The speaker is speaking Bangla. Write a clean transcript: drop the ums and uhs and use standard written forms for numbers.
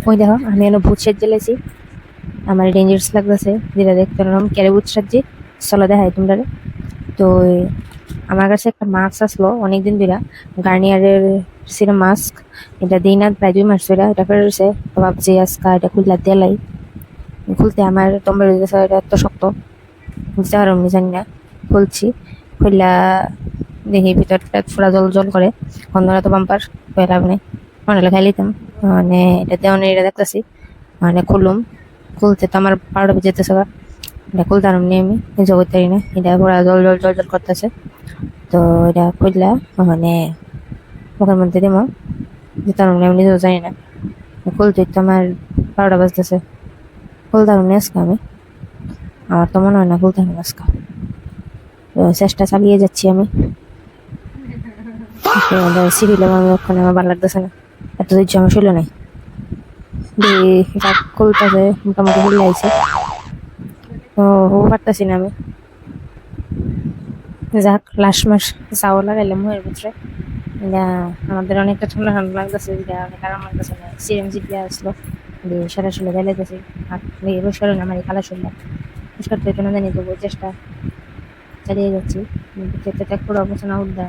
ওই দেখো আমি এনে ভূত সেজে লেছি, আমার ডেঞ্জারাস লাগতেছে যেটা দেখতে পেলাম কেড়ে ভূত সাজি। চলো দেখাই তোমরা। তো আমার কাছে একটা মাস্ক আসলো অনেকদিন ধরে, গার্নিয়ারের ছিল মাস্ক। এটা দিই না, প্রায় 2 মাস ধরে এটা করে রয়েছে। তো ভাবছি আজকে এটা খুললা দেলাই, খুলতে আমার তোমরা রয়েছে, এটা এত শক্ত বুঝতে পারো আমি জানি না। খুলছি, খুললা দেখি ভিতরটা পুরা জল জল করে, গন্ধটা তো বাম্পার। লাভ নেই, মনে হলে খাই লিতাম। মানে এটাতে অনেক এটা দেখতেছি, মানে খুলুম, খুলতে তো আমার 12টা বেজে যেতেছে। এটা খুলতে আরম্ভ আমি নিজে করতে পারি না, এটা পুরা জল জল জল জল করতেছে। তো এটা খুললা মানে মুখের মধ্যে দিমো, দিতে আরম্ভ আমি নিজেও জানি না। খুলতে তো আমার 12টা বাজতেছে, খুলতে আরম্ভ আজকে আমি। আমার তো মনে হয় না খুলতে হবে আজকে। তো চেষ্টা চালিয়ে যাচ্ছি আমি। সিরিলাম আমি, ওখানে আমার ভালো লাগতেছে না, এত ধৈর্য আমার শরীরে নাই। এটা খুলতেছে, মোটামুটি খুলে আইছে। তো পারতেছি না আমি। যাক, লাস্ট মাস চাও লাগাইলাম মুখের ভিতরে। এটা আমাদের অনেকটা ঠান্ডা ঠান্ডা লাগতেছে, এটা অনেক আরাম লাগতেছে না। সিএম জিপে আসলো দিয়ে সারা শরীরে গাইলাইতেছে। হাত দিয়ে পরিষ্কার হলো আমার এই কালা শরীরটা, পরিষ্কার তো কেন জানি, তবুও চেষ্টা চালিয়ে যাচ্ছি। কিন্তু খেতে ত্যাগ করে অবস্থা না উঠা।